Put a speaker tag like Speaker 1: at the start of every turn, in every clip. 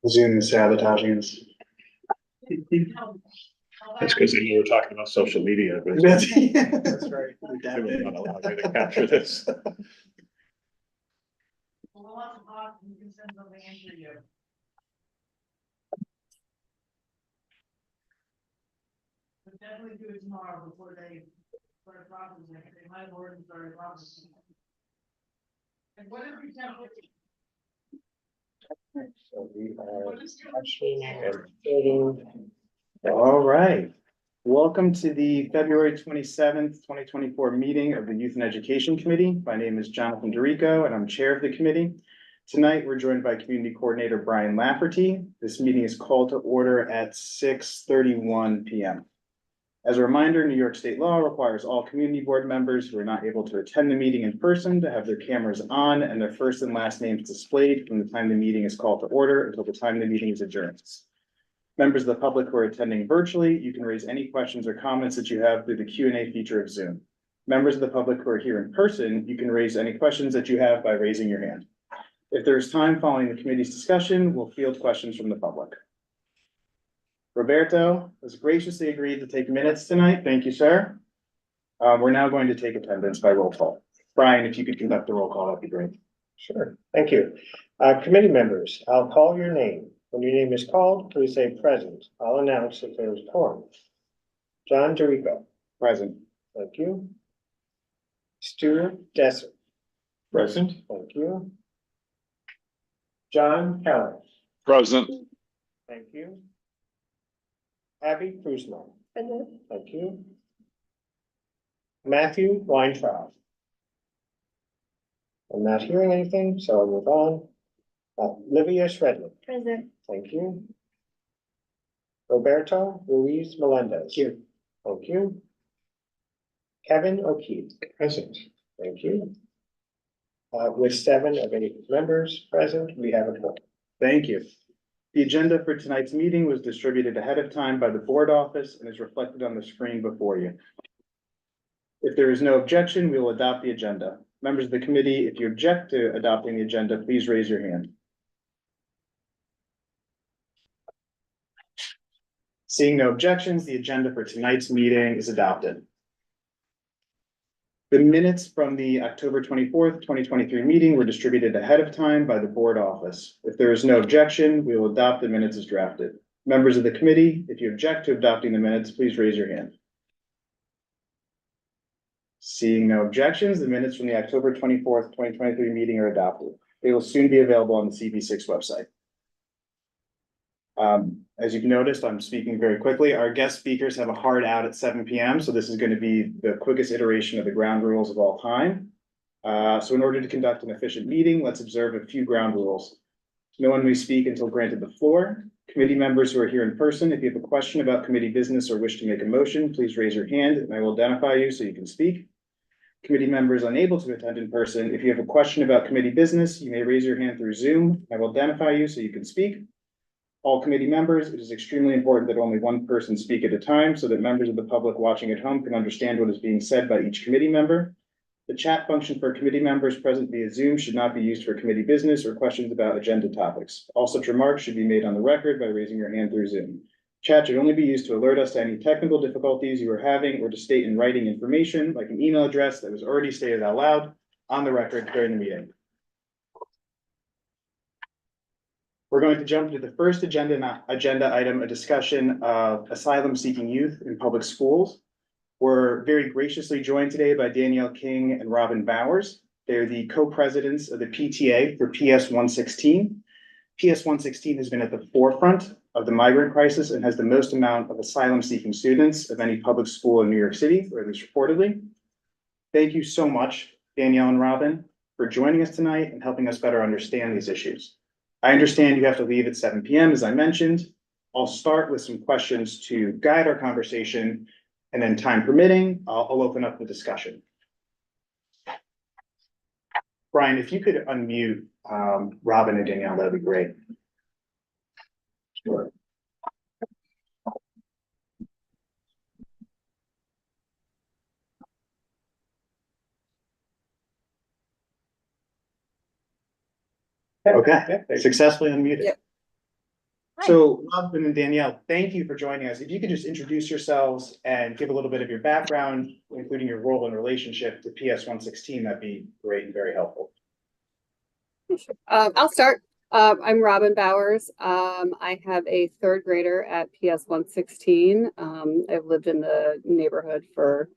Speaker 1: Zoom is sabotaging us.
Speaker 2: That's because they were talking about social media, but
Speaker 1: That's right.
Speaker 2: they will not allow me to capture this.
Speaker 3: But definitely do it tomorrow before they start processing. They might have already started processing. And whatever you tell me.
Speaker 1: So we are touching and fitting. All right. Welcome to the February 27th, 2024 meeting of the Youth and Education Committee. My name is Jonathan Dorico and I'm chair of the committee. Tonight, we're joined by Community Coordinator Brian Lafferty. This meeting is called to order at 6:31 p.m. As a reminder, New York State law requires all community board members who are not able to attend the meeting in person to have their cameras on and their first and last names displayed from the time the meeting is called to order until the time the meeting is adjourned. Members of the public who are attending virtually, you can raise any questions or comments that you have through the Q&A feature of Zoom. Members of the public who are here in person, you can raise any questions that you have by raising your hand. If there is time following the committee's discussion, we'll field questions from the public. Roberto has graciously agreed to take minutes tonight. Thank you, sir. We're now going to take attendance by roll call. Brian, if you could conduct the roll call, that'd be great.
Speaker 4: Sure, thank you. Committee members, I'll call your name. When your name is called, please say present. I'll announce if there's quorum. John Dorico.
Speaker 1: Present.
Speaker 4: Thank you. Stuart Desser.
Speaker 2: Present.
Speaker 4: Thank you. John Keller.
Speaker 2: Present.
Speaker 4: Thank you. Abby Krusman. Thank you. Matthew Weintraub. I'm not hearing anything, so I'll move on. Livia Shredlin.
Speaker 5: Present.
Speaker 4: Thank you. Roberto Ruiz Melendez.
Speaker 1: Here.
Speaker 4: Thank you. Kevin O'Keefe.
Speaker 2: Present.
Speaker 4: Thank you. With 7 of 8 members present, we have a quorum.
Speaker 1: Thank you. The agenda for tonight's meeting was distributed ahead of time by the board office and is reflected on the screen before you. If there is no objection, we will adopt the agenda. Members of the committee, if you object to adopting the agenda, please raise your hand. Seeing no objections, the agenda for tonight's meeting is adopted. The minutes from the October 24th, 2023 meeting were distributed ahead of time by the board office. If there is no objection, we will adopt the minutes as drafted. Members of the committee, if you object to adopting the minutes, please raise your hand. Seeing no objections, the minutes from the October 24th, 2023 meeting are adopted. They will soon be available on the CB6 website. As you've noticed, I'm speaking very quickly. Our guest speakers have a hard out at 7 p.m. So this is going to be the quickest iteration of the ground rules of all time. So in order to conduct an efficient meeting, let's observe a few ground rules. No one may speak until granted the floor. Committee members who are here in person, if you have a question about committee business or wish to make a motion, please raise your hand and I will identify you so you can speak. Committee members unable to attend in person, if you have a question about committee business, you may raise your hand through Zoom. I will identify you so you can speak. All committee members, it is extremely important that only one person speak at a time so that members of the public watching at home can understand what is being said by each committee member. The chat function for committee members present via Zoom should not be used for committee business or questions about agenda topics. All such remarks should be made on the record by raising your hand through Zoom. Chat should only be used to alert us to any technical difficulties you are having or to state in writing information like an email address that was already stated out loud on the record during the meeting. We're going to jump to the first agenda item, a discussion of asylum-seeking youth in public schools. We're very graciously joined today by Danielle King and Robin Bowers. They're the co-presidents of the PTA for PS 116. PS 116 has been at the forefront of the migrant crisis and has the most amount of asylum-seeking students of any public school in New York City, or at least reportedly. Thank you so much, Danielle and Robin, for joining us tonight and helping us better understand these issues. I understand you have to leave at 7 p.m. as I mentioned. I'll start with some questions to guide our conversation, and then time permitting, I'll open up the discussion. Brian, if you could unmute Robin and Danielle, that'd be great. Sure. Okay, successfully unmuted.
Speaker 5: Yep.
Speaker 1: So Robin and Danielle, thank you for joining us. If you could just introduce yourselves and give a little bit of your background, including your role and relationship to PS 116, that'd be great and very helpful.
Speaker 5: I'll start. I'm Robin Bowers. I have a third grader at PS 116. I've lived in the neighborhood for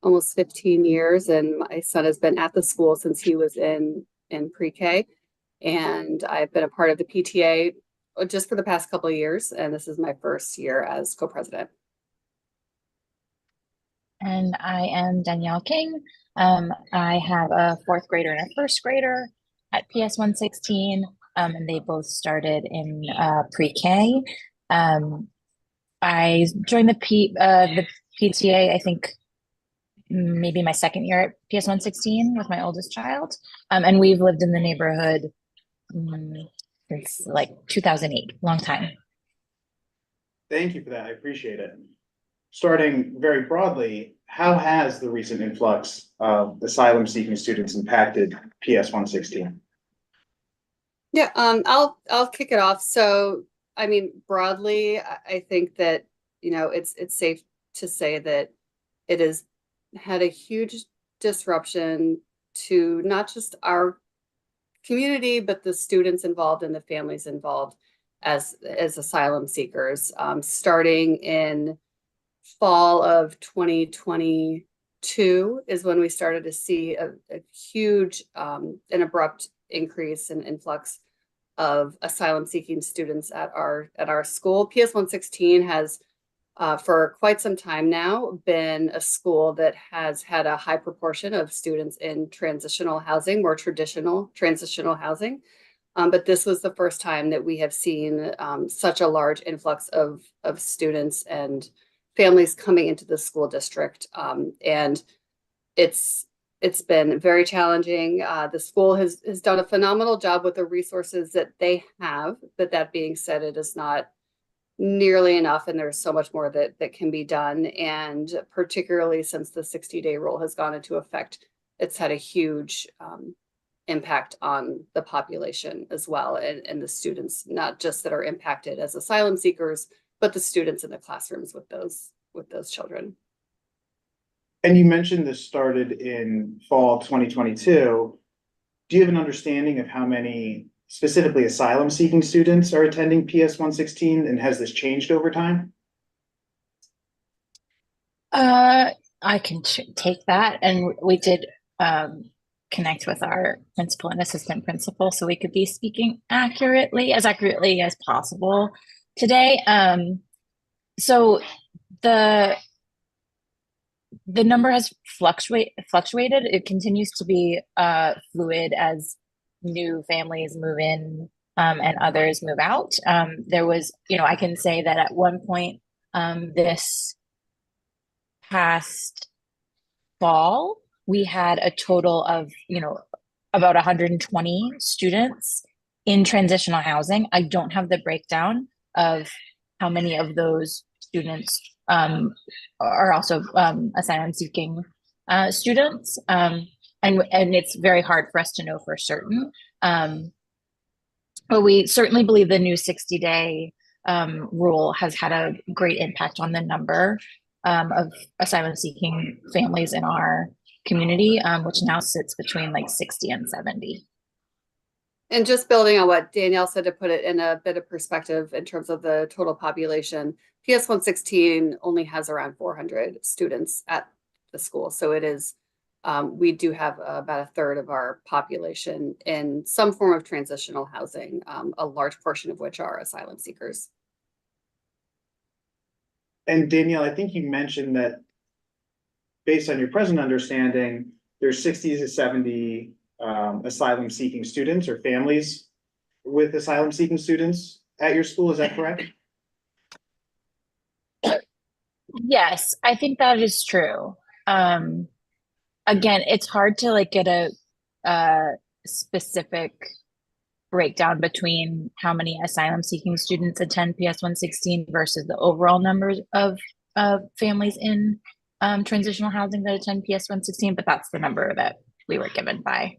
Speaker 5: almost 15 years, and my son has been at the school since he was in pre-K. And I've been a part of the PTA just for the past couple of years, and this is my first year as co-president.
Speaker 6: And I am Danielle King. I have a fourth grader and a first grader at PS 116, and they both started in pre-K. I joined the PTA, I think maybe my second year at PS 116 with my oldest child, and we've lived in the neighborhood since like 2008, long time.
Speaker 1: Thank you for that. I appreciate it. Starting very broadly, how has the recent influx of asylum seeking students impacted PS 116?
Speaker 5: Yeah, I'll kick it off. So, I mean, broadly, I think that, you know, it's safe to say that it has had a huge disruption to not just our community, but the students involved and the families involved as asylum seekers. Starting in fall of 2022 is when we started to see a huge an abrupt increase and influx of asylum seeking students at our school. PS 116 has for quite some time now been a school that has had a high proportion of students in transitional housing, more traditional transitional housing. But this was the first time that we have seen such a large influx of students and families coming into the school district. And it's been very challenging. The school has done a phenomenal job with the resources that they have, but that being said, it is not nearly enough, and there's so much more that can be done. And particularly since the 60-day rule has gone into effect, it's had a huge impact on the population as well, and the students, not just that are impacted as asylum seekers, but the students in the classrooms with those children.
Speaker 1: And you mentioned this started in fall 2022. Do you have an understanding of how many specifically asylum seeking students are attending PS 116, and has this changed over time?
Speaker 6: I can take that, and we did connect with our principal and assistant principal so we could be speaking as accurately as possible today. So the number has fluctuated. It continues to be fluid as new families move in and others move out. There was, I can say that at one point this past fall, we had a total of, about 120 students in transitional housing. I don't have the breakdown of how many of those students are also asylum seeking students. And it's very hard for us to know for certain. But we certainly believe the new 60-day rule has had a great impact on the number of asylum seeking families in our community, which now sits between like 60 and 70.
Speaker 5: And just building on what Danielle said, to put it in a bit of perspective in terms of the total population, PS 116 only has around 400 students at the school. So it is, we do have about a third of our population in some form of transitional housing, a large portion of which are asylum seekers.
Speaker 1: And Danielle, I think you mentioned that based on your present understanding, there's 60 to 70 asylum seeking students or families with asylum seeking students at your school. Is that correct?
Speaker 6: Yes, I think that is true. Again, it's hard to get a specific breakdown between how many asylum seeking students attend PS 116 versus the overall numbers of families in transitional housing that attend PS 116, but that's the number that we were given by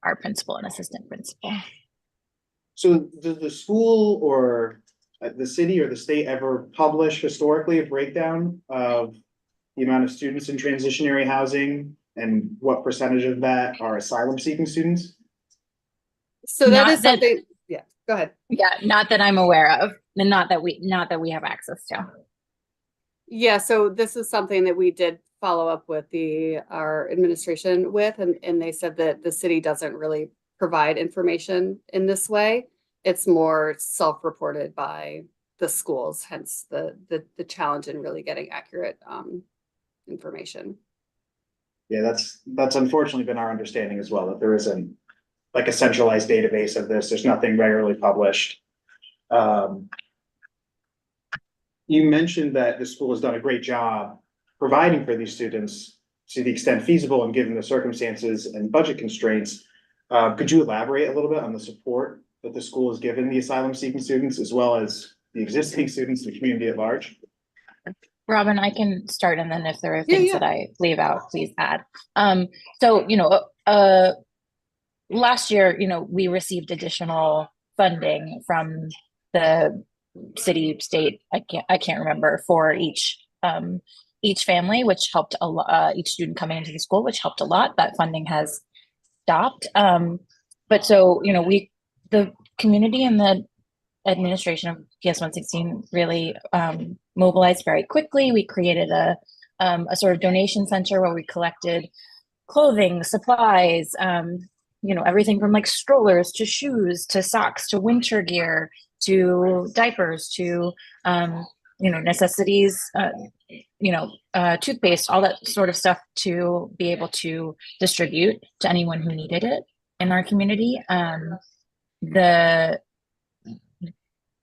Speaker 6: our principal and assistant principal.
Speaker 1: So does the school, or the city or the state ever publish historically a breakdown of the amount of students in transitionary housing and what percentage of that are asylum seeking students?
Speaker 5: So that
Speaker 6: Not
Speaker 5: is
Speaker 6: that-
Speaker 5: something, yeah, go ahead.
Speaker 6: Yeah, not that I'm aware of, and not that we have access to.
Speaker 5: Yeah, so this is something that we did follow up with our administration with, and they said that the city doesn't really provide information in this way. It's more self-reported by the schools, hence the challenge in really getting accurate information.
Speaker 1: Yeah, that's unfortunately been our understanding as well, that there isn't like a centralized database of this. There's nothing regularly published. You mentioned that the school has done a great job providing for these students to the extent feasible and given the circumstances and budget constraints. Could you elaborate a little bit on the support that the school has given the asylum seeking students as well as the existing students, the community at large?
Speaker 6: Robin, I can start, and then if there are
Speaker 5: Yeah,
Speaker 6: things
Speaker 5: yeah.
Speaker 6: that I leave out, please add. So, last year, we received additional funding from the city, state, I can't remember, for each family, which helped a lot, each student coming into the school, which helped a lot. That funding has stopped. But so, the community and the administration of PS 116 really mobilized very quickly. We created a sort of donation center where we collected clothing, supplies, everything from like strollers to shoes to socks to winter gear to diapers to necessities, toothpaste, all that sort of stuff to be able to distribute to anyone who needed it in our community.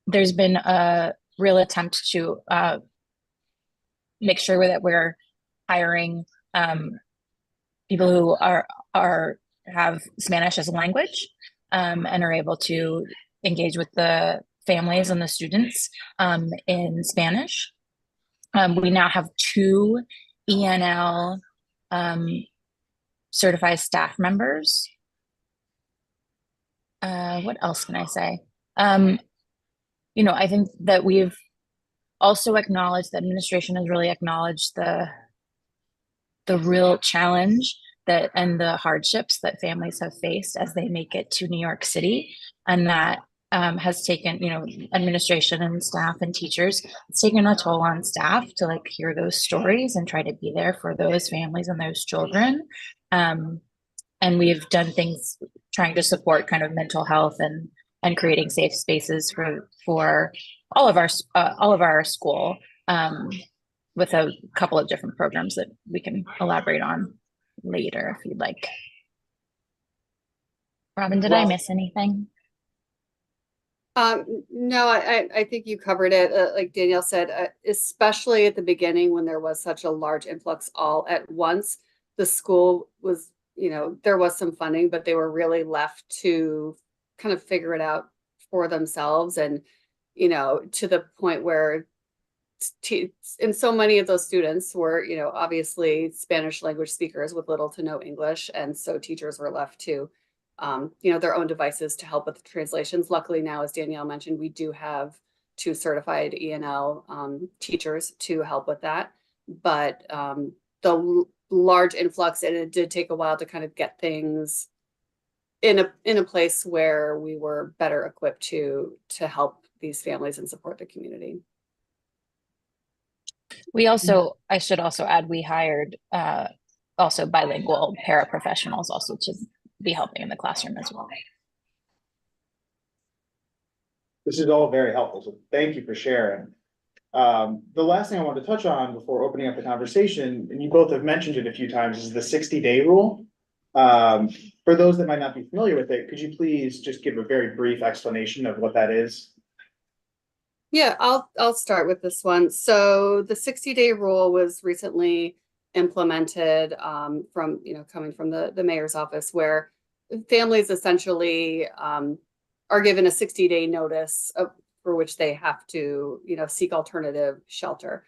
Speaker 6: There's been a real attempt to make sure that we're hiring people who have Spanish as a language and are able to engage with the families and the students in Spanish. We now have 2 ENL certified staff members. What else can I say? I think that we've also acknowledged, the administration has really acknowledged the real challenge and the hardships that families have faced as they make it to New York City. And that has taken, administration and staff and teachers, it's taken a toll on staff to like hear those stories and try to be there for those families and those children. And we've done things trying to support kind of mental health and creating safe spaces for all of our school, with a couple of different programs that we can elaborate on later if you'd like. Robin, did I miss anything?
Speaker 5: No, I think you covered it. Like Danielle said, especially at the beginning when there was such a large influx all at once, the school was, there was some funding, but they were really left to kind of figure it out for themselves. And, to the point where and so many of those students were, obviously Spanish language speakers with little to no English. And so teachers were left to, their own devices to help with the translations. Luckily now, as Danielle mentioned, we do have 2 certified ENL teachers to help with that. But the large influx, and it did take a while to kind of get things in a place where we were better equipped to help these families and support the community.
Speaker 6: I should also add, we hired also bilingual paraprofessionals also to be helping in the classroom as well.
Speaker 1: This is all very helpful, so thank you for sharing. The last thing I wanted to touch on before opening up the conversation, and you both have mentioned it a few times, is the 60-day rule. For those that might not be familiar with it, could you please just give a very brief explanation of what that is?
Speaker 5: Yeah, I'll start with this one. So the 60-day rule was recently implemented from, coming from the mayor's office, where families essentially are given a 60-day notice for which they have to, seek alternative shelter.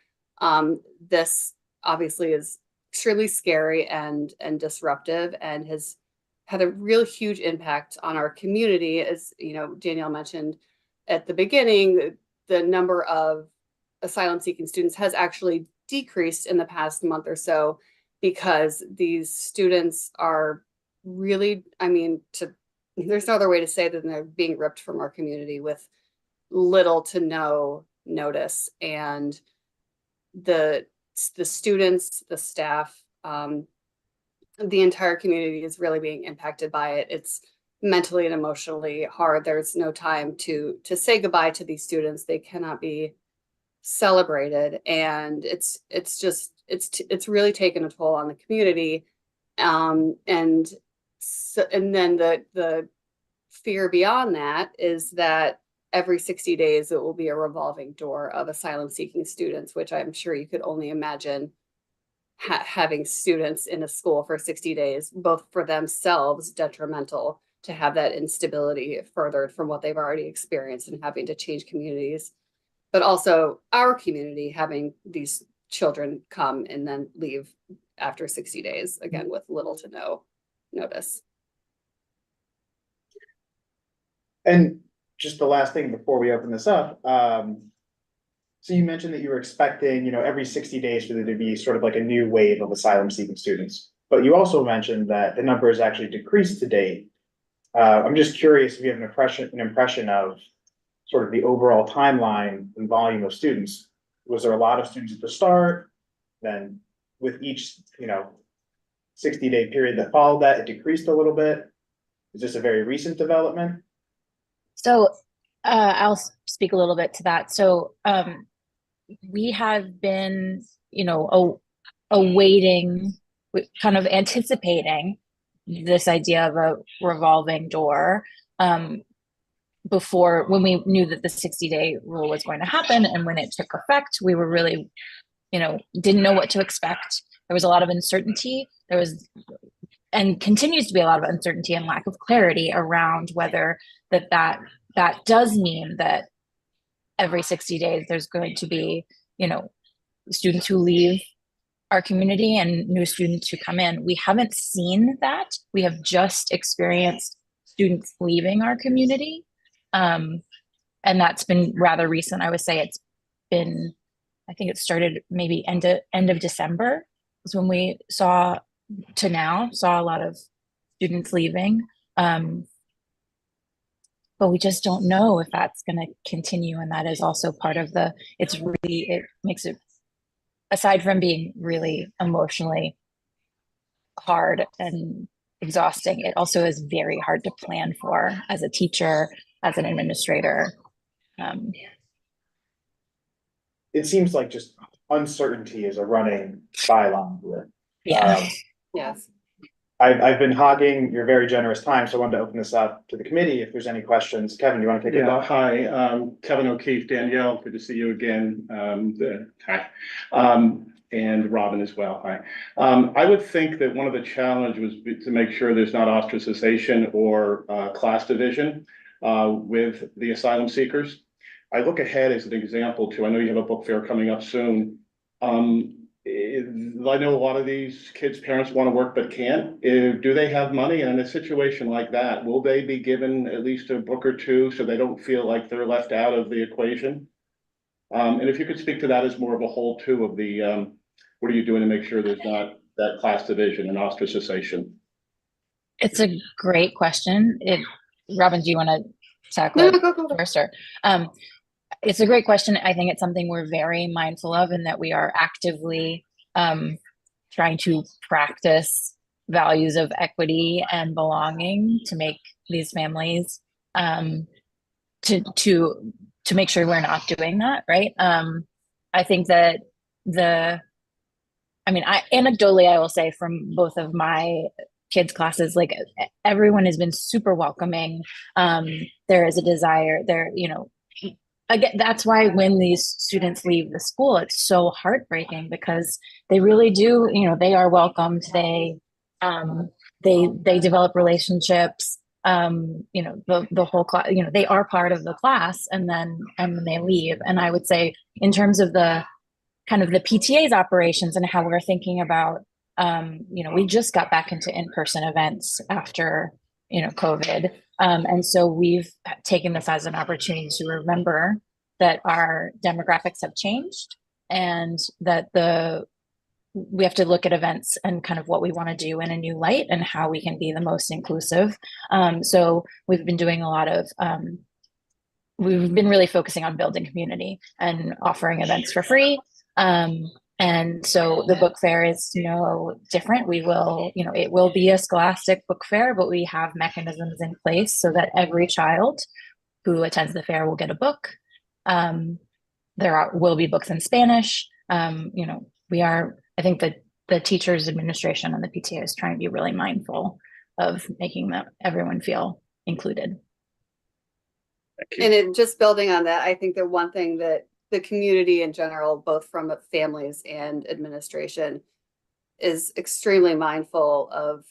Speaker 5: This obviously is extremely scary and disruptive, and has had a real huge impact on our community. As Danielle mentioned at the beginning, the number of asylum seeking students has actually decreased in the past month or so, because these students are really, I mean, there's no other way to say that, than they're being ripped from our community with little to no notice. And the students, the staff, the entire community is really being impacted by it. It's mentally and emotionally hard. There's no time to say goodbye to these students. They cannot be celebrated, and it's really taken a toll on the community. And then the fear beyond that is that every 60 days it will be a revolving door of asylum seeking students, which I'm sure you could only imagine having students in a school for 60 days, both for themselves detrimental to have that instability furthered from what they've already experienced and having to change communities, but also our community having these children come and then leave after 60 days, again, with little to no notice.
Speaker 1: And just the last thing before we open this up, so you mentioned that you were expecting, every 60 days for there to be sort of like a new wave of asylum seeking students. But you also mentioned that the number has actually decreased to date. I'm just curious if you have an impression of sort of the overall timeline and volume of students. Was there a lot of students at the start? Then with each, 60-day period that followed that, it decreased a little bit. Is this a very recent development?
Speaker 6: So I'll speak a little bit to that. So we have been, awaiting, kind of anticipating this idea of a revolving door before, when we knew that the 60-day rule was going to happen. And when it took effect, we were really, didn't know what to expect. There was a lot of uncertainty. There was, and continues to be, a lot of uncertainty and lack of clarity around whether that does mean that every 60 days there's going to be, students who leave our community and new students who come in. We haven't seen that. We have just experienced students leaving our community. And that's been rather recent. I would say it's been, I think it started maybe end of December was when we saw a lot of students leaving. But we just don't know if that's going to continue. And that is also part of it makes it, aside from being really emotionally hard and exhausting, it also is very hard to plan for as a teacher, as an administrator.
Speaker 1: It seems like just uncertainty is a running byline here.
Speaker 6: Yeah.
Speaker 5: Yes.
Speaker 1: I've been hogging your very generous time, so I wanted to open this up to the committee if there's any questions. Kevin, you want to take it?
Speaker 2: Yeah, hi, Kevin O'Keefe, Danielle, good to see you again. Hi. And Robin as well, hi. I would think that one of the challenges was to make sure there's not ostracization or class division with the asylum seekers. I look ahead as an example too. I know you have a book fair coming up soon. I know a lot of these kids' parents want to work but can't. Do they have money? And in a situation like that, will they be given at least a book or two so they don't feel like they're left out of the equation? And if you could speak to that as more of a whole too of the, what are you doing to make sure there's not that class division and ostracization?
Speaker 6: It's a great question. Robin, do you want to tackle it first? Or, it's a great question. I think it's something we're very mindful of, and that we are actively trying to practice values of equity and belonging to make these families to make sure we're not doing that, right? I think that anecdotally, I will say from both of my kids' classes, like everyone has been super welcoming. There is a desire there, again, that's why when these students leave the school, it's so heartbreaking, because they really do, they are welcomed. They develop relationships. The whole class, they are part of the class, and then they leave. And I would say, in terms of the kind of the PTA's operations and how we're thinking about, we just got back into in-person events after, COVID. And so we've taken this as an opportunity to remember that our demographics have changed and that we have to look at events and kind of what we want to do in a new light and how we can be the most inclusive. So we've been doing a lot of, we've been really focusing on building community and offering events for free. And so the book fair is no different. We will, it will be a scholastic book fair, but we have mechanisms in place so that every child who attends the fair will get a book. Will be books in Spanish. I think that the teachers administration and the PTA is trying to be really mindful of making everyone feel included.
Speaker 5: And just building on that, I think that one thing that the community in general, both from families and administration, is extremely mindful of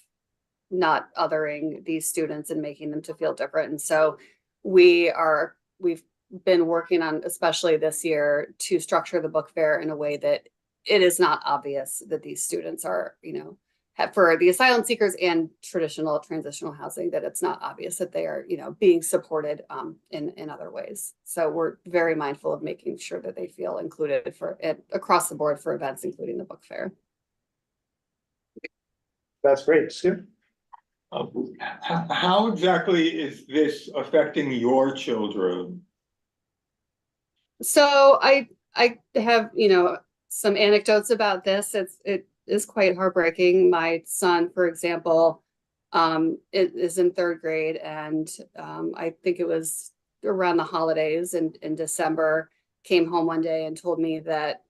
Speaker 5: not othering these students and making them to feel different. And so we've been working on, especially this year, to structure the book fair in a way that it is not obvious that these students are, for the asylum seekers and traditional transitional housing, that it's not obvious that they are, being supported in other ways. So we're very mindful of making sure that they feel included across the board for events, including the book fair.
Speaker 1: That's great. Skip?
Speaker 7: How exactly is this affecting your children?
Speaker 5: So I have, some anecdotes about this. It is quite heartbreaking. My son, for example, is in third grade, and I think it was around the holidays in December, came home one day and told me that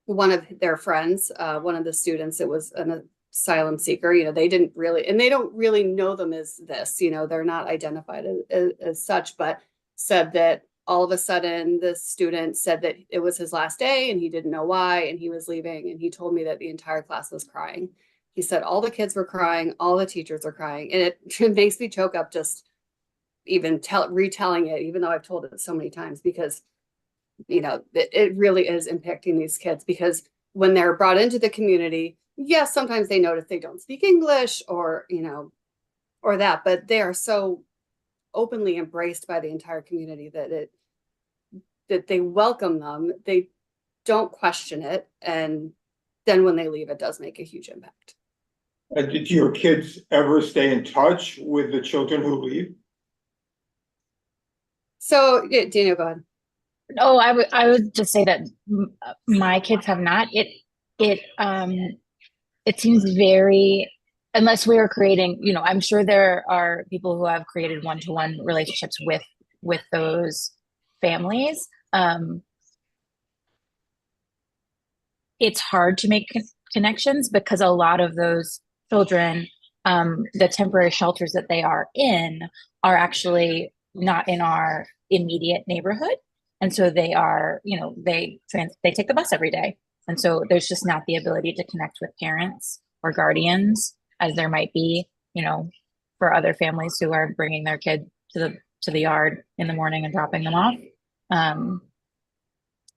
Speaker 5: one of their friends, one of the students, it was an asylum seeker, they didn't really, and they don't really know them as this, they're not identified as such, but said that all of a sudden the student said that it was his last day and he didn't know why, and he was leaving, and he told me that the entire class was crying. He said all the kids were crying, all the teachers are crying, and it makes me choke up just even retelling it, even though I've told it so many times, because it really is impacting these kids, because when they're brought into the community, yes, sometimes they notice they don't speak English or that, but they are so openly embraced by the entire community that they welcome them, they don't question it, and then when they leave, it does make a huge impact.
Speaker 7: Did your kids ever stay in touch with the children who leave?
Speaker 5: So, yeah, Daniel, go ahead.
Speaker 6: Oh, I would just say that my kids have not. It seems very, unless we are creating, I'm sure there are people who have created one-to-one relationships with those families. It's hard to make connections because a lot of those children, the temporary shelters that they are in are actually not in our immediate neighborhood. And so they are, they take the bus every day. And so there's just not the ability to connect with parents or guardians as there might be, for other families who are bringing their kid to the yard in the morning and dropping them off.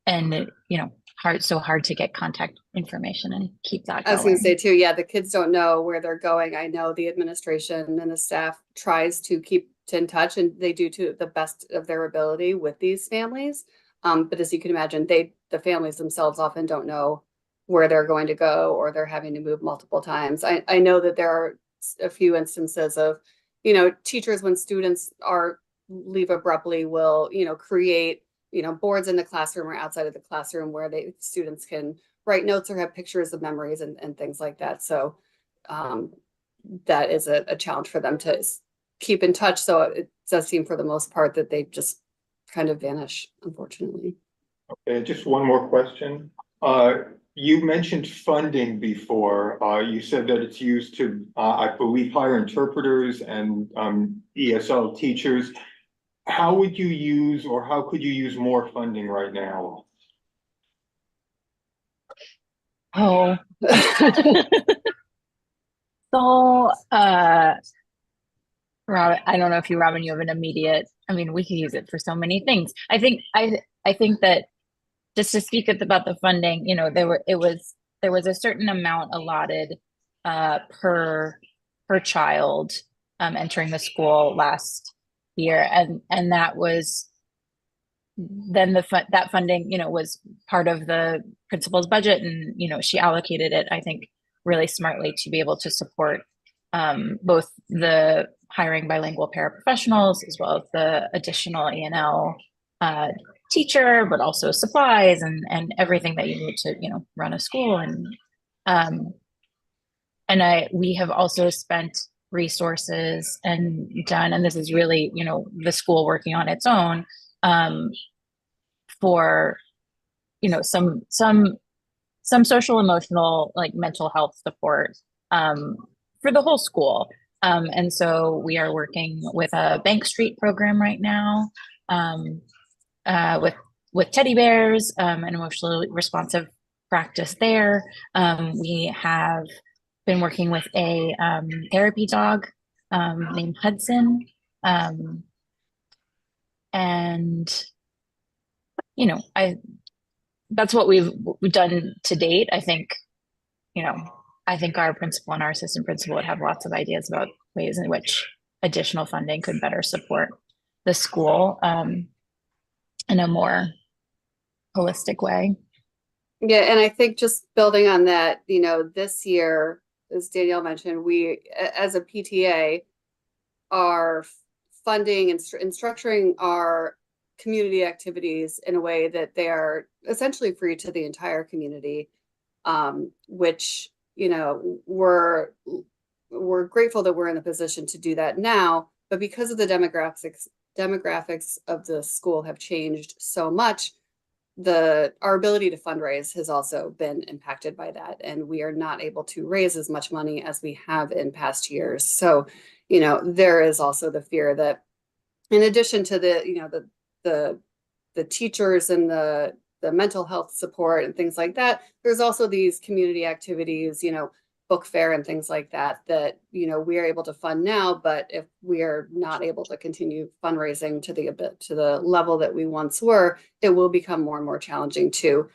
Speaker 6: And hard to get contact information and keep that going.
Speaker 5: I was going to say too, yeah, the kids don't know where they're going. I know the administration and the staff tries to keep in touch, and they do to the best of their ability with these families. But as you can imagine, the families themselves often don't know where they're going to go, or they're having to move multiple times. I know that there are a few instances of, teachers, when students leave abruptly, will, create, boards in the classroom or outside of the classroom where students can write notes or have pictures of memories and things like that. So that is a challenge for them to keep in touch. So it does seem for the most part that they just kind of vanish, unfortunately.
Speaker 7: Okay, just one more question. You mentioned funding before. You said that it's used to, I believe, hire interpreters and ESL teachers. How would you use, or how could you use more funding right now?
Speaker 6: Oh. So, Robin, I don't know if Robin, you have an immediate, we could use it for so many things. I think that just to speak about the funding, there was a certain amount allotted per child entering the school last year, and that was then that funding, was part of the principal's budget, and she allocated it, I think, really smartly to be able to support both the hiring bilingual paraprofessionals as well as the additional E&L teacher, but also supplies and everything that you need to run a school. And we have also spent resources and this is really the school working on its own for some social emotional, like mental health support for the whole school. And so we are working with a Bank Street program right now with teddy bears, an emotionally responsive practice there. We have been working with a therapy dog named Hudson. And that's what we've done to date. I think our principal and our assistant principal would have lots of ideas about ways in which additional funding could better support the school in a more holistic way.
Speaker 5: Yeah, and I think just building on that, this year, as Danielle mentioned, we, as a PTA, are funding and structuring our community activities in a way that they are essentially free to the entire community, which, we're grateful that we're in a position to do that now, but because of the demographics of the school have changed so much, our ability to fundraise has also been impacted by that, and we are not able to raise as much money as we have in past years. So, there is also the fear that, in addition to the teachers and the mental health support and things like that, there's also these community activities, book fair and things like that we are able to fund now. But if we are not able to continue fundraising to the level that we once were, it will become more and more challenging to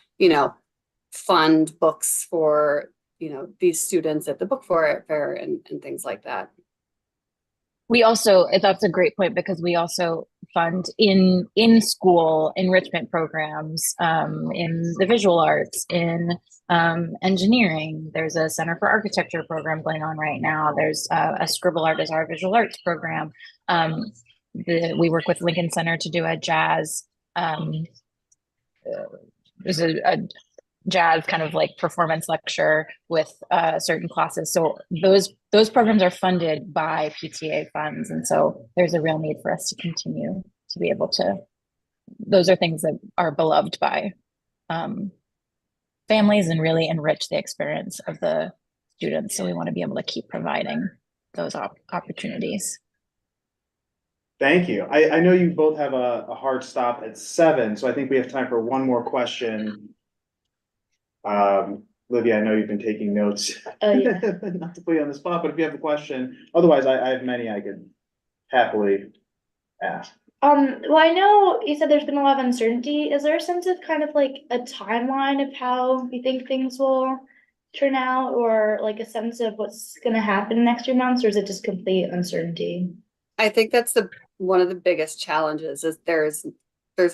Speaker 5: fund books for these students at the book fair and things like that.
Speaker 6: We also, that's a great point, because we also fund in school enrichment programs, in the visual arts, in engineering. There's a Center for Architecture program going on right now. There's a Scribble Art is our visual arts program. We work with Lincoln Center to do a jazz, there's a jazz kind of like performance lecture with certain classes. So those programs are funded by PTA funds. And so there's a real need for us to continue to be able to, those are things that are beloved by families and really enrich the experience of the students. So we want to be able to keep providing those opportunities.
Speaker 1: Thank you. I know you both have a hard stop at 7, so I think we have time for one more question. Livia, I know you've been taking notes.
Speaker 8: Yeah.
Speaker 1: Not to put you on the spot, but if you have a question, otherwise I have many I could happily ask.
Speaker 8: Well, I know you said there's been a lot of uncertainty. Is there a sense of kind of like a timeline of how you think things will turn out, or like a sense of what's going to happen in the next few months, or is it just complete uncertainty?
Speaker 5: I think that's one of the biggest challenges is there's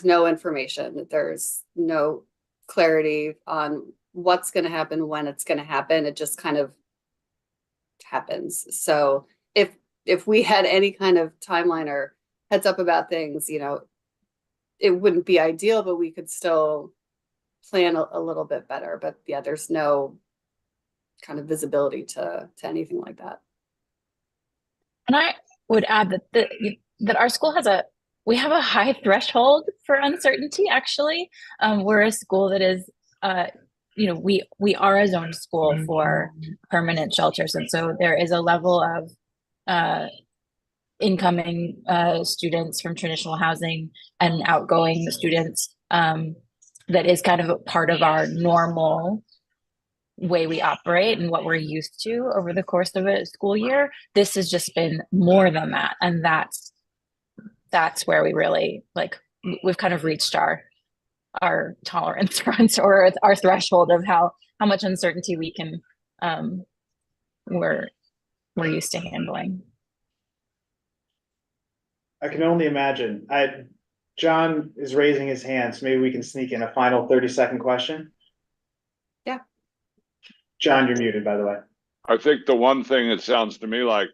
Speaker 5: no information, there's no clarity on what's going to happen, when it's going to happen. It just kind of happens. So if we had any kind of timeline or heads up about things, it wouldn't be ideal, but we could still plan a little bit better. But yeah, there's no kind of visibility to anything like that.
Speaker 6: And I would add that our school we have a high threshold for uncertainty, actually. We're a school that is, we are a zoned school for permanent shelters. And so there is a level of incoming students from traditional housing and outgoing students that is kind of a part of our normal way we operate and what we're used to over the course of a school year. This has just been more than that. And that's where we really, we've kind of reached our tolerance runs, or our threshold of how much uncertainty we can, we're used to handling.
Speaker 1: I can only imagine. John is raising his hand, so maybe we can sneak in a final 30-second question.
Speaker 5: Yeah.
Speaker 1: John, you're muted, by the way.
Speaker 9: I think the one thing it sounds to me like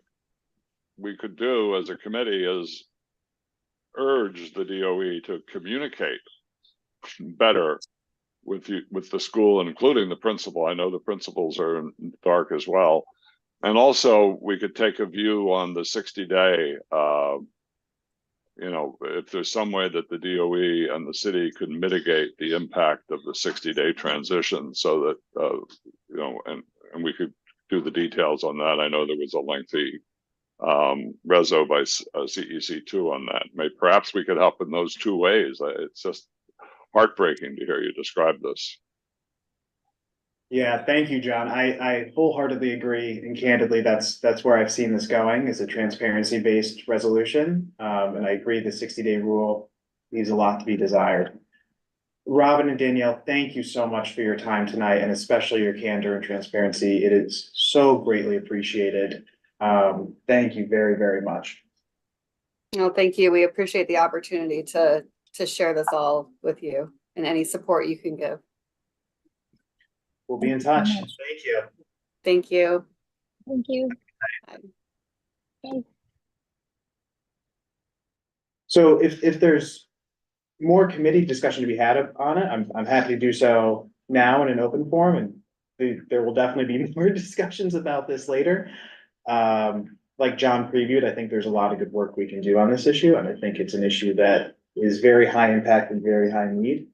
Speaker 9: we could do as a committee is urge the DOE to communicate better with you, with the school, including the principal. I know the principals are in the dark as well. And also we could take a view on the 60-day, you know, if there's some way that the DOE and the city could mitigate the impact of the 60-day transition so that, you know, and we could do the details on that. I know there was a lengthy reso by CEC2 on that. Perhaps we could help in those two ways. It's just heartbreaking to hear you describe this.
Speaker 1: Yeah, thank you, John. I wholeheartedly agree, and candidly, that's where I've seen this going, is a transparency-based resolution. And I agree the 60-day rule leaves a lot to be desired. Robin and Danielle, thank you so much for your time tonight, and especially your candor and transparency. It is so greatly appreciated. Thank you very, very much.
Speaker 5: No, thank you. We appreciate the opportunity to share this all with you and any support you can give.
Speaker 1: We'll be in touch.
Speaker 6: Thank
Speaker 1: Thank you.
Speaker 5: Thank you.
Speaker 6: Thank you.
Speaker 1: So if there's more committee discussion to be had on it, I'm happy to do so now in an open forum, and there will definitely be more discussions about this later. Like John previewed, I think there's a lot of good work we can do on this issue, and I think it's an issue that is very high impact and very high need.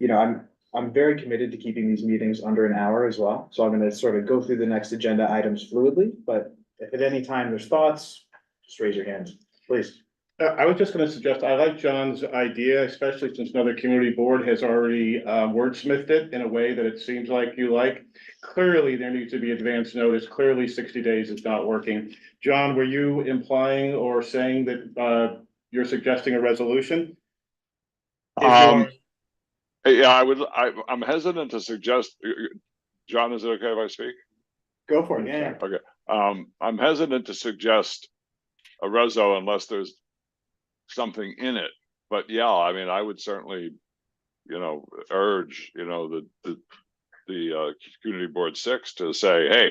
Speaker 1: You know, I'm very committed to keeping these meetings under an hour as well, so I'm gonna sort of go through the next agenda items fluidly, but if at any time there's thoughts, just raise your hand, please.
Speaker 2: I was just going to suggest, I like John's idea, especially since another community board has already wordsmithed it in a way that it seems like you like. Clearly, there needs to be advance notice. Clearly, 60 days is not working. John, were you implying or saying that you're suggesting a resolution?
Speaker 9: Yeah, I'm hesitant to suggest. John, is it okay if I speak?
Speaker 1: Go for it, yeah.
Speaker 9: Okay. I'm hesitant to suggest a reso unless there's something in it. But yeah, I mean, I would certainly, you know, urge, you know, the community board 6 to say, hey,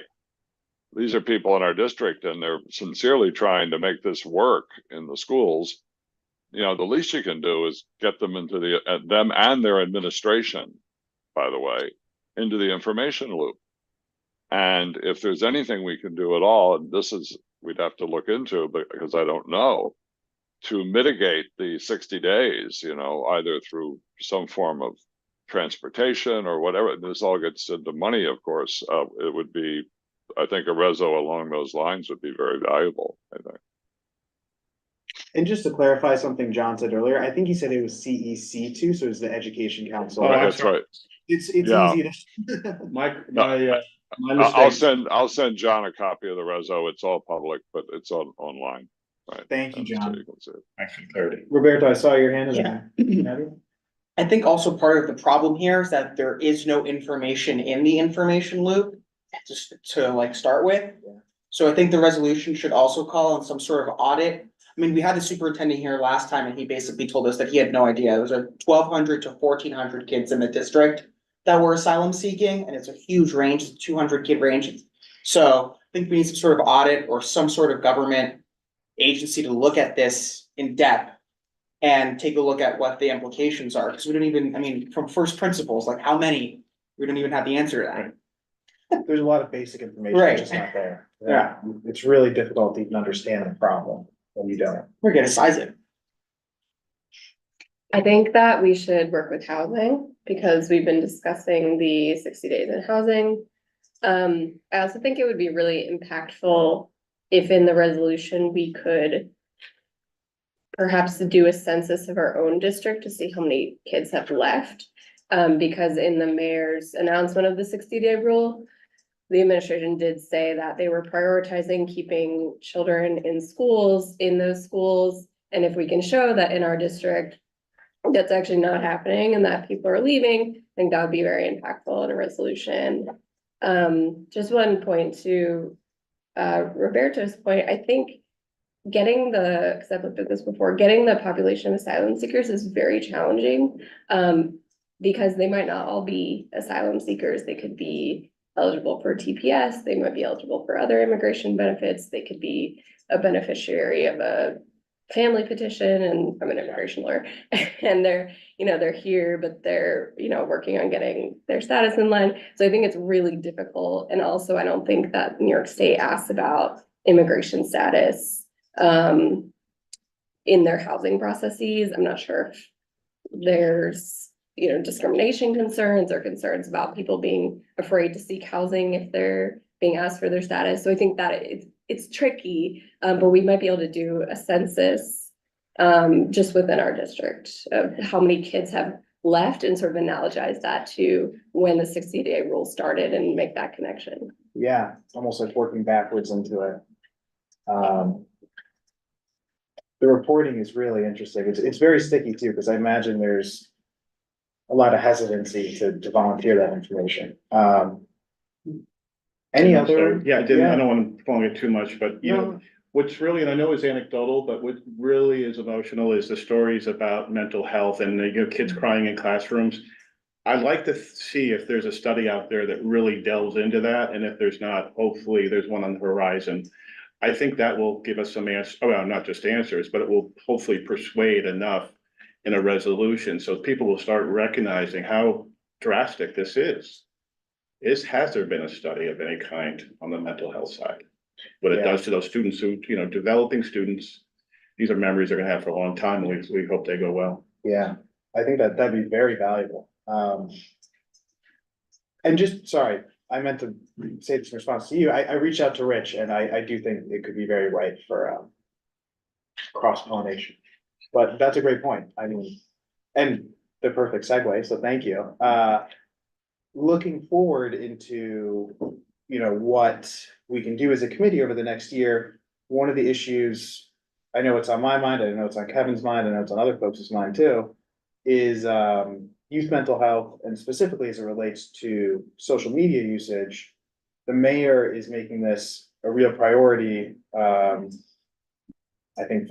Speaker 9: these are people in our district and they're sincerely trying to make this work in the schools. You know, the least you can do is get them into them and their administration, by the way, into the information loop. And if there's anything we can do at all, and this is, we'd have to look into, because I don't know, to mitigate the 60 days, you know, either through some form of transportation or whatever. This all gets into money, of course. It would be, I think a reso along those lines would be very valuable, I think.
Speaker 1: And just to clarify something John said earlier, I think he said it was CEC2, so it's the Education Council.
Speaker 2: Oh,
Speaker 9: That's right.
Speaker 1: It's
Speaker 9: Yeah.
Speaker 1: easy to.
Speaker 2: My
Speaker 9: I'll
Speaker 2: mistake.
Speaker 9: send John a copy of the reso. It's all public, but it's online. Right.
Speaker 1: Thank you, John.
Speaker 9: So you can see it.
Speaker 2: Thanks for the clarity.
Speaker 1: Roberto, I saw your hand.
Speaker 10: Yeah. I think also part of the problem here is that there is no information in the information loop just to like start with. So I think the resolution should also call on some sort of audit. I mean, we had the superintendent here last time and he basically told us that he had no idea. There was a 1,200 to 1,400 kids in the district that were asylum seeking, and it's a huge range, it's a 200 kid range. So I think we need some sort of audit or some sort of government agency to look at this in depth and take a look at what the implications are, because we don't even, I mean, from first principles, like how many, we don't even have the answer to that.
Speaker 1: There's a lot of basic information
Speaker 10: Right.
Speaker 1: just not there.
Speaker 10: Yeah.
Speaker 1: It's really difficult to even understand the problem when you don't.
Speaker 10: We're gonna size it.
Speaker 11: I think that we should work with housing because we've been discussing the 60 days in housing. I also think it would be really impactful if in the resolution we could perhaps do a census of our own district to see how many kids have left. Because in the mayor's announcement of the 60-day rule, the administration did say that they were prioritizing keeping children in schools, in those schools. And if we can show that in our district, that's actually not happening and that people are leaving, I think that would be very impactful in a resolution. Just one point to Roberto's point, I think getting because I've looked at this before, getting the population of asylum seekers is very challenging. Because they might not all be asylum seekers. They could be eligible for TPS. They might be eligible for other immigration benefits. They could be a beneficiary of a family petition, and I'm an immigration lawyer. And they're here, but they're, working on getting their status in line. So I think it's really difficult. And also, I don't think that New York State asks about immigration status in their housing processes. I'm not sure if there's discrimination concerns or concerns about people being afraid to seek housing if they're being asked for their status. So I think that it's tricky, but we might be able to do a census just within our district of how many kids have left and sort of analogize that to when the 60-day rule started and make that connection.
Speaker 1: Yeah, almost like working backwards into it. The reporting is really interesting. It's very sticky too, because I imagine there's a lot of hesitancy to volunteer that information. Any other?
Speaker 2: Yeah, I don't want to prolong it too much, but what's really, and I know it's anecdotal, but what really is emotional is the stories about mental health and kids crying in classrooms. I'd like to see if there's a study out there that really delves into that, and if there's not, hopefully there's one on the horizon. I think that will give us some answers, well, not just answers, but it will hopefully persuade enough in a resolution, so people will start recognizing how drastic this is. Has there been a study of any kind on the mental health side? What it does to those students who, developing students, these are memories they're gonna have for a long time, and we hope they go well.
Speaker 1: Yeah, I think that'd be very valuable. And just, sorry, I meant to say this in response to you. I reached out to Rich, and I do think it could be very ripe for cross-pollination. But that's a great point. I mean, and the perfect segue, so thank you. Looking forward into, what we can do as a committee over the next year, one of the issues, I know it's on my mind, I know it's on Kevin's mind, I know it's on other folks' mind too, is youth mental health, and specifically as it relates to social media usage. The mayor is making this a real priority, I think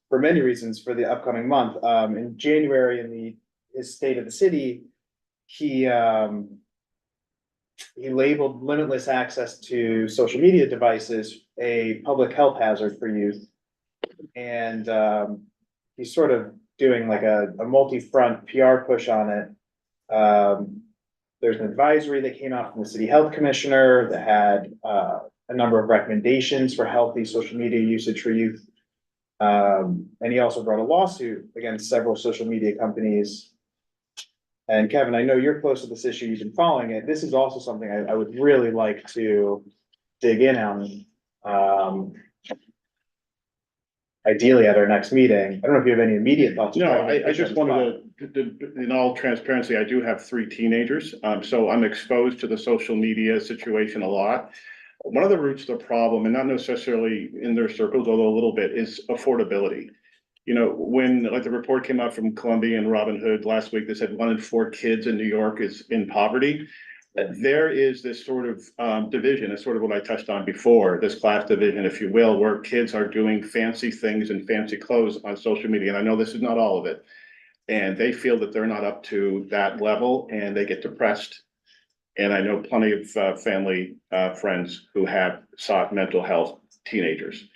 Speaker 1: for many reasons, for the upcoming month. In January, in his State of the City, he labeled limitless access to social media devices a public health hazard for youth. And he's sort of doing like a multi-front PR push on it. There's an advisory that came out from the city health commissioner that had a number of recommendations for healthy social media usage for youth. And he also brought a lawsuit against several social media companies. And Kevin, I know you're close to this issue, you've been following it. This is also something I would really like to dig in on. Ideally at our next meeting. I don't know if you have any immediate thoughts.
Speaker 2: No, I just wanted to, in all transparency, I do have 3 teenagers. So I'm exposed to the social media situation a lot. One of the roots of the problem, and not necessarily in their circles, although a little bit, is affordability. When like the report came out from Columbia and Robin Hood last week, they said 1 in 4 kids in New York is in poverty. There is this sort of division, it's sort of what I touched on before, this class division, if you will, where kids are doing fancy things and fancy clothes on social media. And I know this is not all of it. And they feel that they're not up to that level and they get depressed. And I know plenty of family friends who have sought mental health teenagers.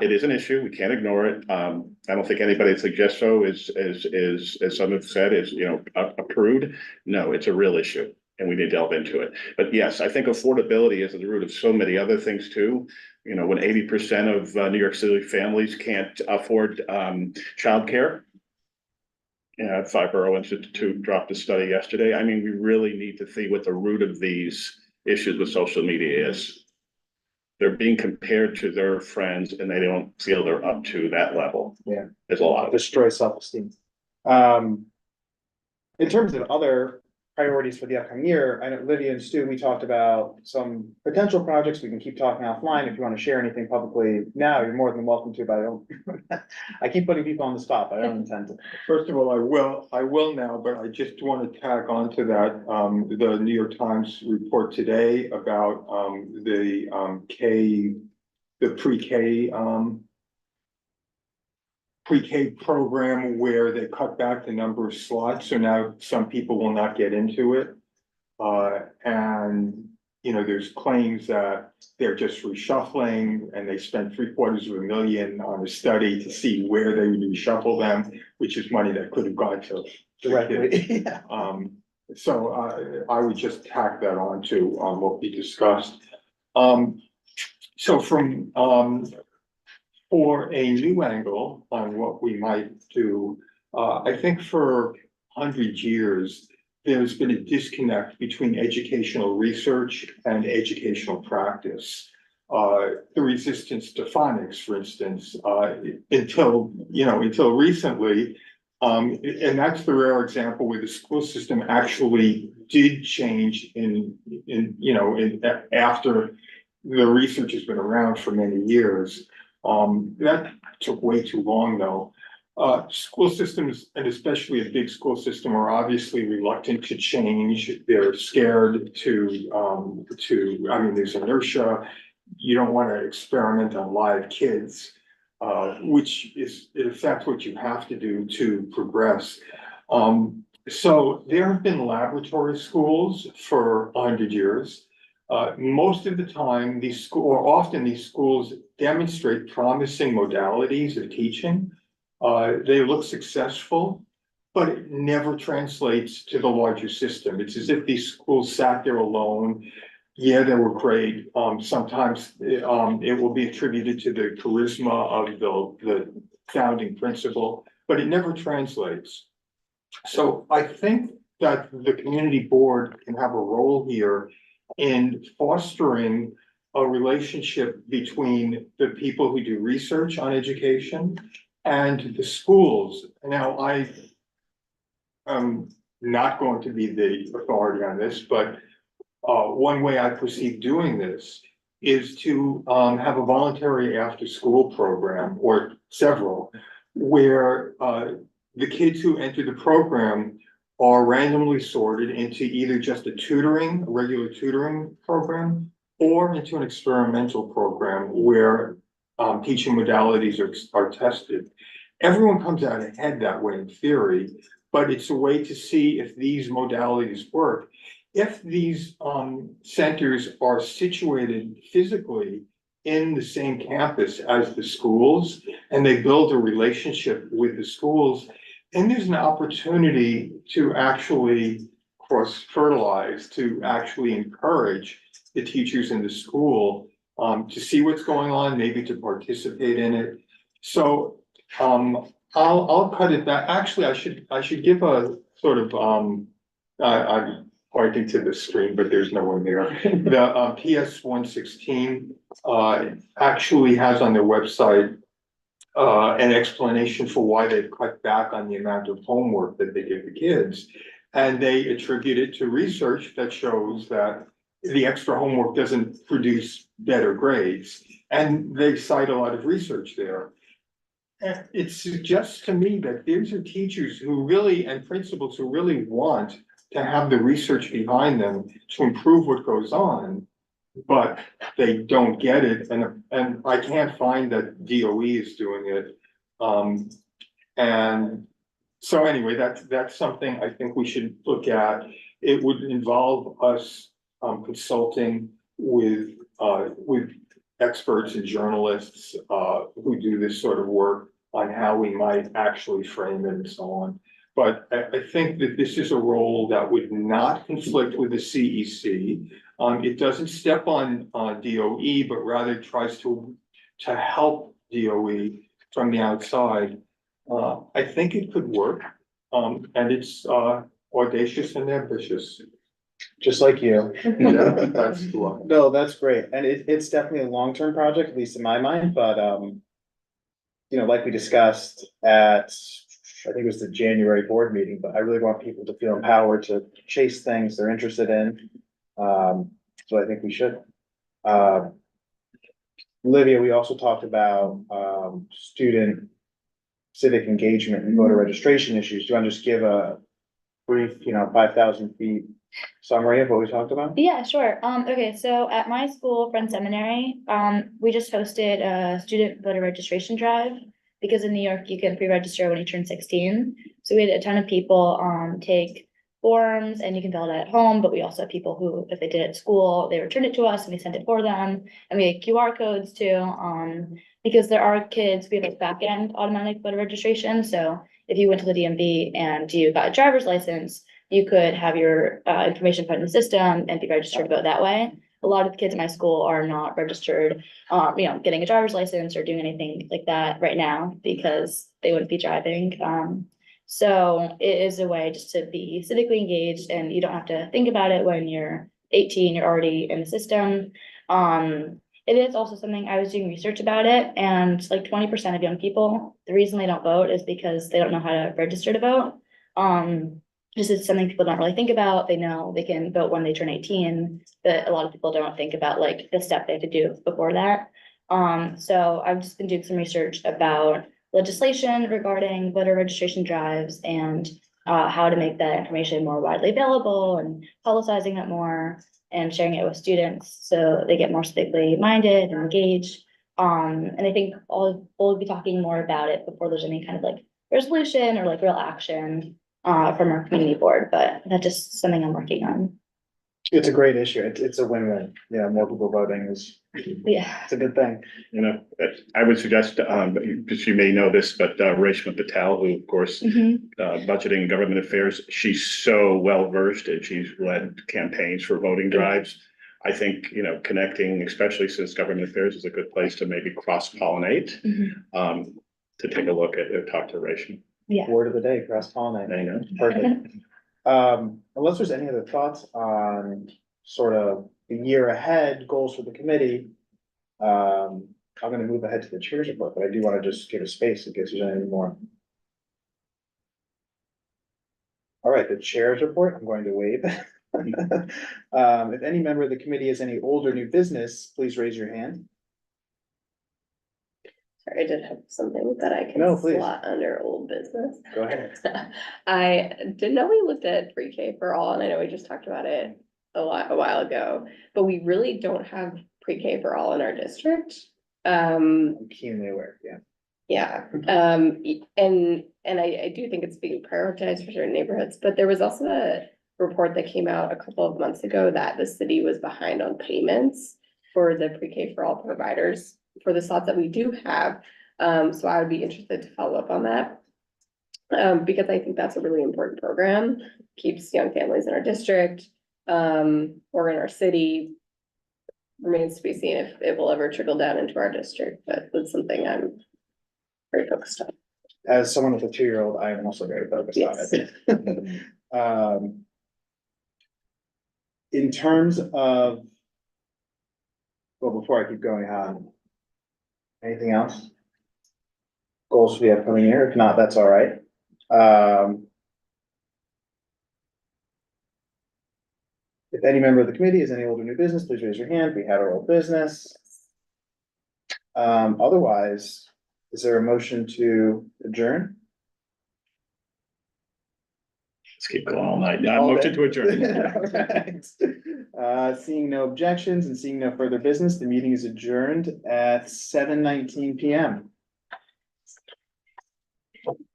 Speaker 2: It is an issue. We can't ignore it. I don't think anybody that suggests so is, as some have said, is, a prude. No, it's a real issue and we need to delve into it. But yes, I think affordability is at the root of so many other things too. When 80% of New York City families can't afford childcare. Five Borough Institute dropped a study yesterday. I mean, we really need to see what the root of these issues with social media is. They're being compared to their friends and they don't feel they're up to that level.
Speaker 1: Yeah.
Speaker 2: There's a lot of it.
Speaker 1: Destroy self-esteem. In terms of other priorities for the upcoming year, I know Lydia and Stu, we talked about some potential projects. We can keep talking offline. If you want to share anything publicly now, you're more than welcome to, but I don't, I keep putting people on the spot, but I don't intend to.
Speaker 7: First of all, I will now, but I just want to tag on to that, the New York Times report today about the pre-K pre-K program where they cut back the number of slots, so now some people will not get into it. And, you know, there's claims that they're just reshuffling and they spent $750,000 on a study to see where they would reshuffle them, which is money that could have gone to
Speaker 1: Directly.
Speaker 7: So I would just tack that on to what we discussed. So from for a new angle on what we might do, I think for 100 years, there's been a disconnect between educational research and educational practice. The resistance to phonics, for instance, until recently, and that's the rare example where the school system actually did change after the research has been around for many years. That took way too long, though. School systems, and especially a big school system, are obviously reluctant to change. They're scared there's inertia. You don't want to experiment on live kids, which is in effect what you have to do to progress. So there have been laboratory schools for 100 years. Most of the time, often these schools demonstrate promising modalities of teaching. They look successful, but it never translates to the larger system. It's as if these schools sat there alone. Yeah, they were great. Sometimes it will be attributed to the charisma of the founding principal, but it never translates. So I think that the community board can have a role here in fostering a relationship between the people who do research on education and the schools. Now, I am not going to be the authority on this, but one way I perceive doing this is to have a voluntary after-school program, or several, where the kids who enter the program are randomly sorted into either just a regular tutoring program, or into an experimental program where teaching modalities are tested. Everyone comes out ahead that way in theory, but it's a way to see if these modalities work. If these centers are situated physically in the same campus as the schools, and they build a relationship with the schools, and there's an opportunity to actually cross-fertilize, to actually encourage the teachers in the school to see what's going on, maybe to participate in it. So I'll cut it back. Actually, I should give a sort of I'm pointing to the screen, but there's no one there. The PS 116 actually has on their website an explanation for why they've cut back on the amount of homework that they give the kids. And they attribute it to research that shows that the extra homework doesn't produce better grades. And they cite a lot of research there. And it suggests to me that these are teachers who really, and principals who really want to have the research behind them to improve what goes on, but they don't get it. And I can't find that DOE is doing it. And so anyway, that's something I think we should look at. It would involve us consulting with experts and journalists who do this sort of work on how we might actually frame it and so on. But I think that this is a role that would not conflict with the CEC. It doesn't step on DOE, but rather tries to help DOE from the outside. I think it could work, and it's audacious and ambitious.
Speaker 1: Just like you.
Speaker 7: Yeah, that's the one.
Speaker 1: No, that's great. And it's definitely a long-term project, at least in my mind, but like we discussed at, I think it was the January board meeting, but I really want people to feel empowered to chase things they're interested in. So I think we should. Olivia, we also talked about student civic engagement and voter registration issues. Do you want to just give a brief, 5,000 feet summary of what we talked about?
Speaker 8: Yeah, sure. Okay, so at my school, Friends Seminary, we just hosted a student voter registration drive. because in New York, you can pre-register when you turn 16. So we had a ton of people, take forms and you can fill it out at home, but we also have people who, if they did it at school, they returned it to us and we sent it for them. And we had QR codes too, because there are kids, we have like back end automatic voter registration. So if you went to the DMV and you got a driver's license, you could have your information put in the system and be registered to vote that way. A lot of the kids in my school are not registered, getting a driver's license or doing anything like that right now because they wouldn't be driving. So it is a way just to be civically engaged and you don't have to think about it when you're 18, you're already in the system. It is also something I was doing research about it, and like 20% of young people, the reason they don't vote is because they don't know how to register to vote. This is something people don't really think about. They know they can vote when they turn 18, but a lot of people don't think about like the step they have to do before that. So I've just been doing some research about legislation regarding voter registration drives and how to make that information more widely available and publicizing it more and sharing it with students so they get more civically minded and engaged. And I think we'll be talking more about it before there's any kind of like resolution or like real action from our community board, but that's just something I'm working on.
Speaker 1: It's a great issue. It's a win-win. Yeah, more people voting is,
Speaker 8: Yeah.
Speaker 1: it's a good thing.
Speaker 2: You know, I would suggest, because you may know this, but Reshma Patel, who of course, budgeting and government affairs, she's so well versed and she's led campaigns for voting drives. I think, connecting, especially since government affairs is a good place to maybe cross-pollinate, to take a look at, talk to Reshma.
Speaker 8: Yeah.
Speaker 1: Word of the day, cross-pollinate.
Speaker 2: I know.
Speaker 1: Perfect. Unless there's any other thoughts on sort of the year ahead goals for the committee. I'm gonna move ahead to the chair's report, but I do want to just give a space in case there's any more. All right, the chair's report, I'm going to waive. If any member of the committee has any old or new business, please raise your hand.
Speaker 11: Sorry, I did have something that I
Speaker 1: No,
Speaker 11: can
Speaker 1: please.
Speaker 11: slot under old business.
Speaker 1: Go ahead.
Speaker 11: I didn't know we looked at pre-K for all, and I know we just talked about it a while ago, but we really don't have pre-K for all in our district.
Speaker 1: I'm keenly aware, yeah.
Speaker 11: Yeah, and I do think it's being prioritized for certain neighborhoods, but there was also a report that came out a couple of months ago that the city was behind on payments for the pre-K for all providers for the slots that we do have. So I would be interested to follow up on that. Because I think that's a really important program, keeps young families in our district, or in our city. Remains to be seen if it will ever trickle down into our district, but that's something I'm very focused on.
Speaker 1: As someone with a 2-year-old, I am also very focused on it. In terms of, well, before I keep going on, anything else? Goals we have coming here? If not, that's all right. If any member of the committee has any old or new business, please raise your hand. We have our old business. Otherwise, is there a motion to adjourn?
Speaker 2: Let's keep going all night. Yeah, motion to adjourn.
Speaker 1: Alright. Seeing no objections and seeing no further business, the meeting is adjourned at 7:19 PM.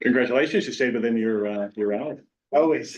Speaker 2: Congratulations, you stayed within your hour.
Speaker 1: Always.